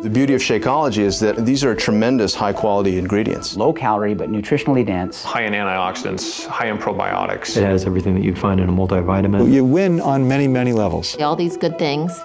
The beauty of Shakeology is that these are tremendous high-quality ingredients. Low calorie, but nutritionally dense. High in antioxidants, high in probiotics. It has everything that you'd find in a multivitamin. You win on many, many levels. All these good things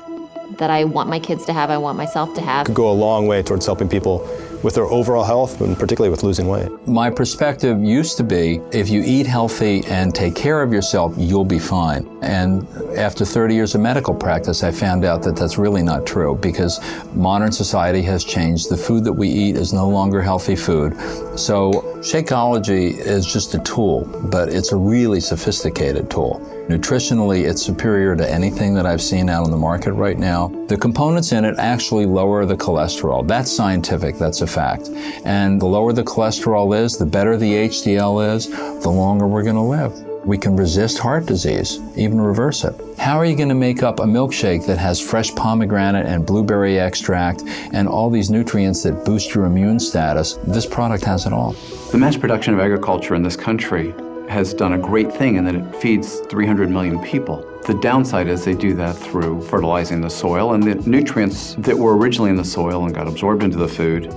that I want my kids to have, I want myself to have. Could go a long way towards helping people with their overall health, and particularly with losing weight. My perspective used to be, if you eat healthy and take care of yourself, you'll be fine. And after 30 years of medical practice, I found out that that's really not true, because modern society has changed. The food that we eat is no longer healthy food. So Shakeology is just a tool, but it's a really sophisticated tool. Nutritionally, it's superior to anything that I've seen out on the market right now. The components in it actually lower the cholesterol. That's scientific, that's a fact. And the lower the cholesterol is, the better the HDL is, the longer we're going to live. We can resist heart disease, even reverse it. How are you going to make up a milkshake that has fresh pomegranate and blueberry extract and all these nutrients that boost your immune status? This product has it all. The mass production of agriculture in this country has done a great thing in that it feeds 300 million people. The downside is they do that through fertilizing the soil, and the nutrients that were originally in the soil and got absorbed into the food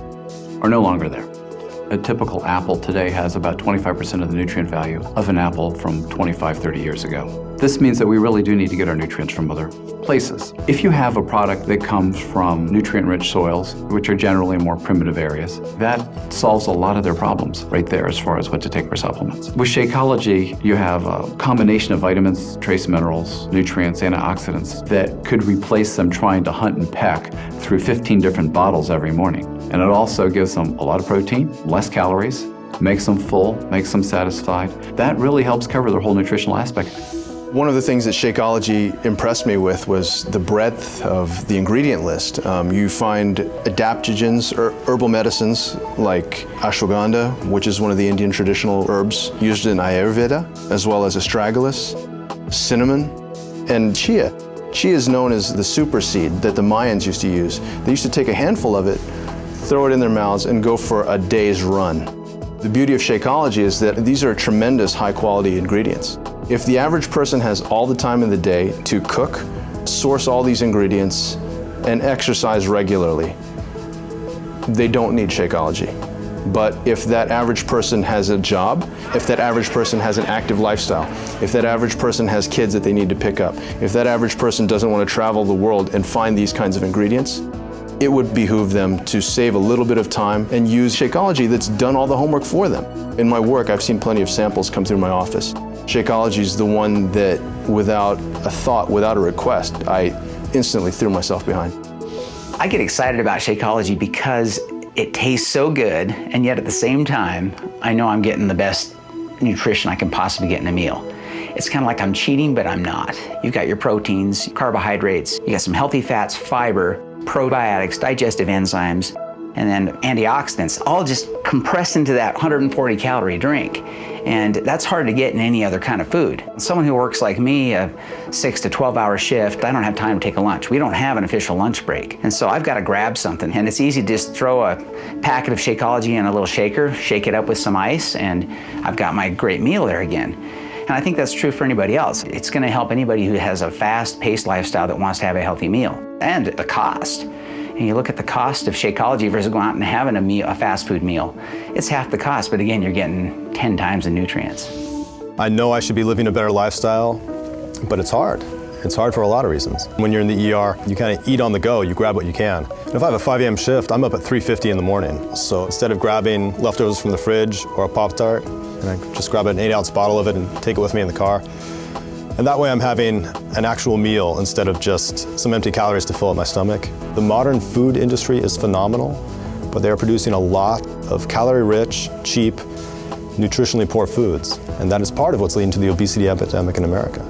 are no longer there. A typical apple today has about 25% of the nutrient value of an apple from 25, 30 years ago. This means that we really do need to get our nutrients from other places. If you have a product that comes from nutrient-rich soils, which are generally more primitive areas, that solves a lot of their problems right there as far as what to take for supplements. With Shakeology, you have a combination of vitamins, trace minerals, nutrients, antioxidants that could replace them trying to hunt and peck through 15 different bottles every morning. And it also gives them a lot of protein, less calories, makes them full, makes them satisfied. That really helps cover their whole nutritional aspect. One of the things that Shakeology impressed me with was the breadth of the ingredient list. You find adaptogens, herbal medicines like ashwagandha, which is one of the Indian traditional herbs used in Ayurveda, as well as astragalus, cinnamon, and chia. Chia is known as the super seed that the Mayans used to use. They used to take a handful of it, throw it in their mouths, and go for a day's run. The beauty of Shakeology is that these are tremendous high-quality ingredients. If the average person has all the time in the day to cook, source all these ingredients, and exercise regularly, they don't need Shakeology. But if that average person has a job, if that average person has an active lifestyle, if that average person has kids that they need to pick up, if that average person doesn't want to travel the world and find these kinds of ingredients, it would behoove them to save a little bit of time and use Shakeology that's done all the homework for them. In my work, I've seen plenty of samples come through my office. Shakeology is the one that, without a thought, without a request, I instantly threw myself behind. I get excited about Shakeology because it tastes so good, and yet at the same time, I know I'm getting the best nutrition I can possibly get in a meal. It's kind of like I'm cheating, but I'm not. You've got your proteins, carbohydrates, you got some healthy fats, fiber, probiotics, digestive enzymes, and then antioxidants, all just compressed into that 140 calorie drink. And that's hard to get in any other kind of food. Someone who works like me, a 6 to 12 hour shift, I don't have time to take a lunch. We don't have an official lunch break. And so I've got to grab something. And it's easy to just throw a packet of Shakeology in a little shaker, shake it up with some ice, and I've got my great meal there again. And I think that's true for anybody else. It's going to help anybody who has a fast-paced lifestyle that wants to have a healthy meal. And the cost. And you look at the cost of Shakeology versus going out and having a fast food meal. It's half the cost, but again, you're getting 10 times the nutrients. I know I should be living a better lifestyle, but it's hard. It's hard for a lot of reasons. When you're in the ER, you kind of eat on the go, you grab what you can. And if I have a 5 a.m. shift, I'm up at 3:50 in the morning. So instead of grabbing leftovers from the fridge or a Pop-Tart, and I just grab an 8-ounce bottle of it and take it with me in the car. And that way I'm having an actual meal instead of just some empty calories to fill up my stomach. The modern food industry is phenomenal, but they are producing a lot of calorie-rich, cheap, nutritionally poor foods. And that is part of what's leading to the obesity epidemic in America.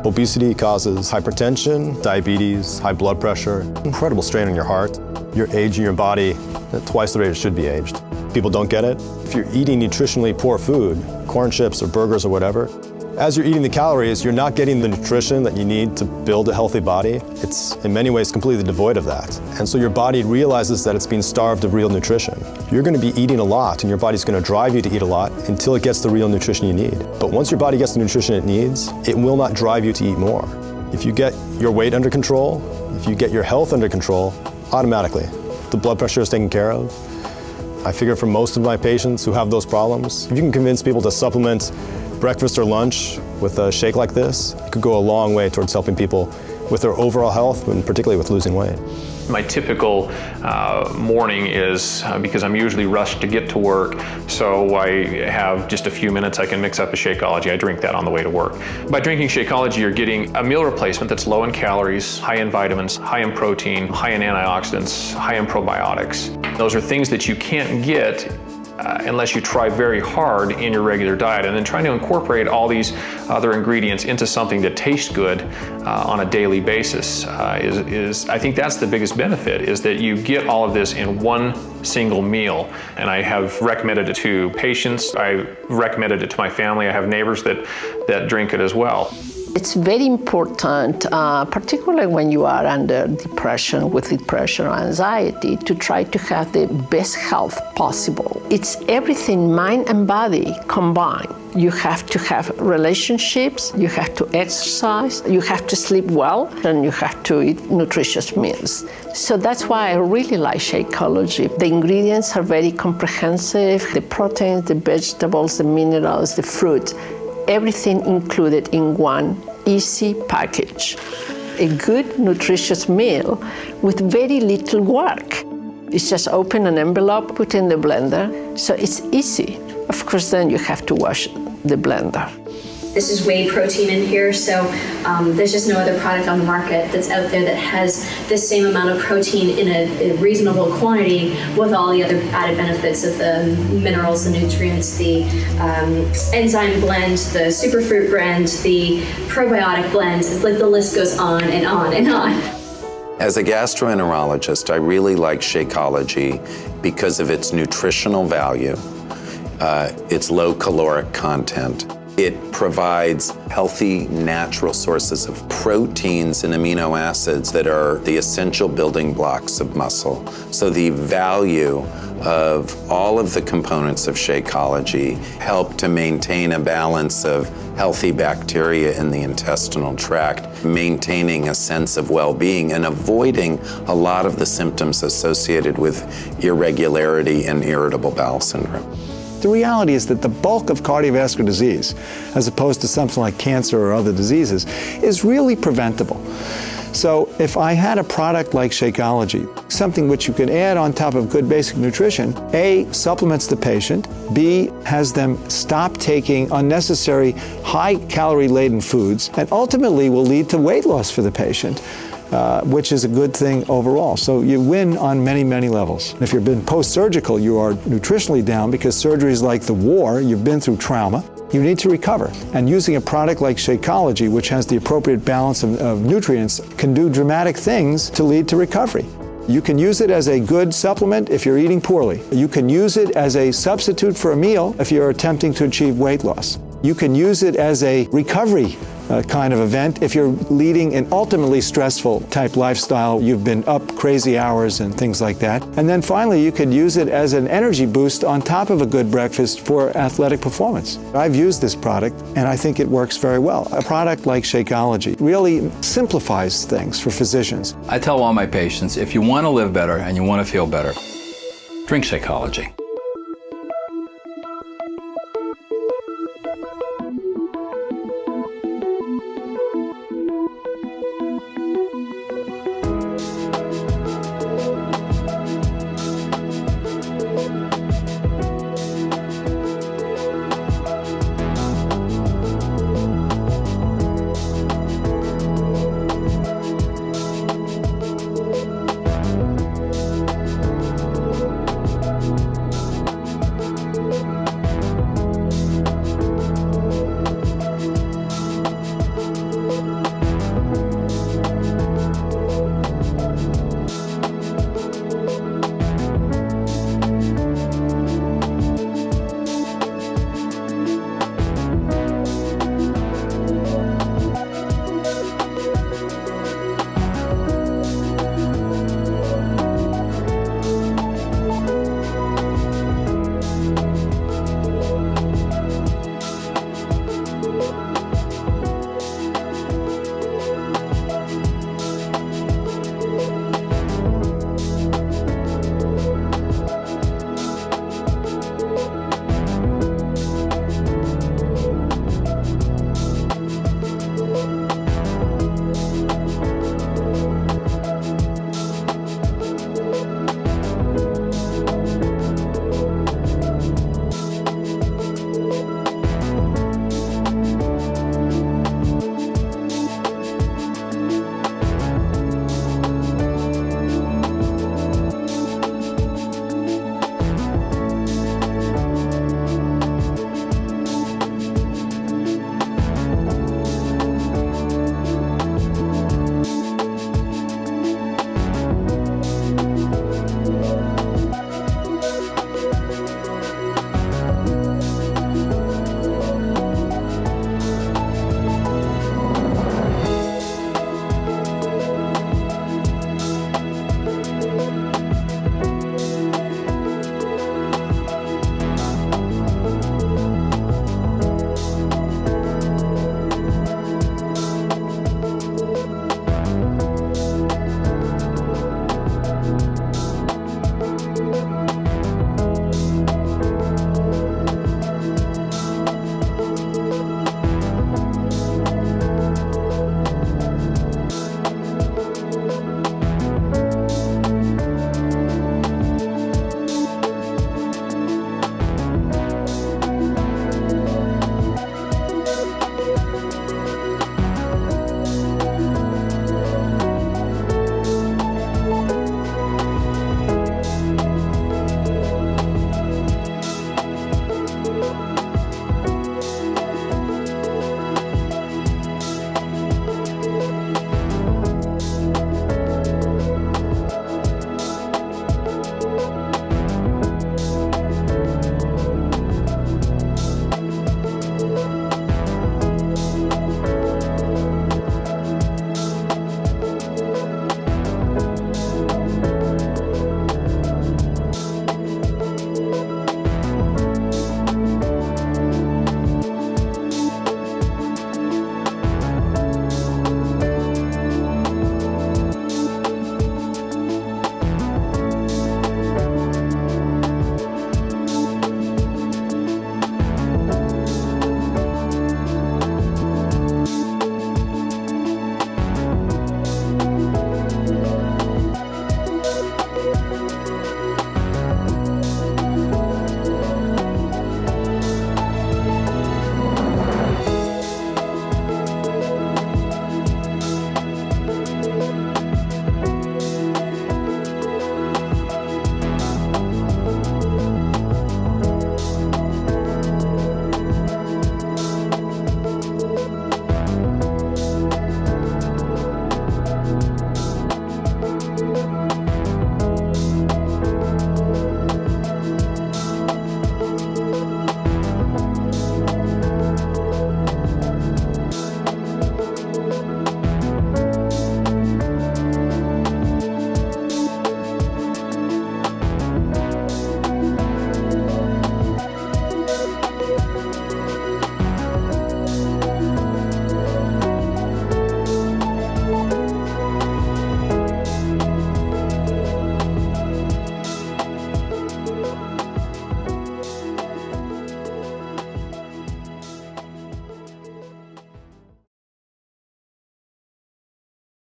Obesity causes hypertension, diabetes, high blood pressure, incredible strain on your heart. You're aging your body at twice the rate it should be aged. People don't get it. If you're eating nutritionally poor food, corn chips or burgers or whatever, as you're eating the calories, you're not getting the nutrition that you need to build a healthy body. It's in many ways completely devoid of that. And so your body realizes that it's being starved of real nutrition. You're going to be eating a lot and your body's going to drive you to eat a lot until it gets the real nutrition you need. But once your body gets the nutrition it needs, it will not drive you to eat more. If you get your weight under control, if you get your health under control, automatically the blood pressure is taken care of. I figure for most of my patients who have those problems, if you can convince people to supplement breakfast or lunch with a shake like this, it could go a long way towards helping people with their overall health and particularly with losing weight. My typical morning is, because I'm usually rushed to get to work, so I have just a few minutes, I can mix up a Shakeology. I drink that on the way to work. By drinking Shakeology, you're getting a meal replacement that's low in calories, high in vitamins, high in protein, high in antioxidants, high in probiotics. Those are things that you can't get unless you try very hard in your regular diet. And then trying to incorporate all these other ingredients into something that tastes good on a daily basis is I think that's the biggest benefit, is that you get all of this in one single meal. And I have recommended it to patients, I recommended it to my family, I have neighbors that drink it as well. It's very important, particularly when you are under depression, with depression or anxiety, to try to have the best health possible. It's everything, mind and body combined. You have to have relationships, you have to exercise, you have to sleep well, and you have to eat nutritious meals. So that's why I really like Shakeology. The ingredients are very comprehensive, the proteins, the vegetables, the minerals, the fruit, everything included in one easy package. A good, nutritious meal with very little work. It's just open an envelope, put in the blender, so it's easy. Of course, then you have to wash the blender. This is whey protein in here, so there's just no other product on the market that's out there that has the same amount of protein in a reasonable quantity with all the other added benefits of the minerals, the nutrients, the enzyme blend, the superfruit blend, the probiotic blend. It's like the list goes on and on and on. As a gastroenterologist, I really like Shakeology because of its nutritional value, its low caloric content. It provides healthy, natural sources of proteins and amino acids that are the essential building blocks of muscle. So the value of all of the components of Shakeology help to maintain a balance of healthy bacteria in the intestinal tract, maintaining a sense of well-being and avoiding a lot of the symptoms associated with irregularity and irritable bowel syndrome. The reality is that the bulk of cardiovascular disease, as opposed to something like cancer or other diseases, is really preventable. So if I had a product like Shakeology, something which you can add on top of good basic nutrition, A, supplements the patient, B, has them stop taking unnecessary high-calorie-laden foods, and ultimately will lead to weight loss for the patient, which is a good thing overall. So you win on many, many levels. If you've been post-surgical, you are nutritionally down because surgery is like the war, you've been through trauma. You need to recover. And using a product like Shakeology, which has the appropriate balance of nutrients, can do dramatic things to lead to recovery. You can use it as a good supplement if you're eating poorly. You can use it as a substitute for a meal if you're attempting to achieve weight loss. You can use it as a recovery kind of event if you're leading an ultimately stressful type lifestyle. You've been up crazy hours and things like that. And then finally, you could use it as an energy boost on top of a good breakfast for athletic performance. I've used this product and I think it works very well. A product like Shakeology really simplifies things for physicians. I tell all my patients, if you want to live better and you want to feel better, drink Shakeology.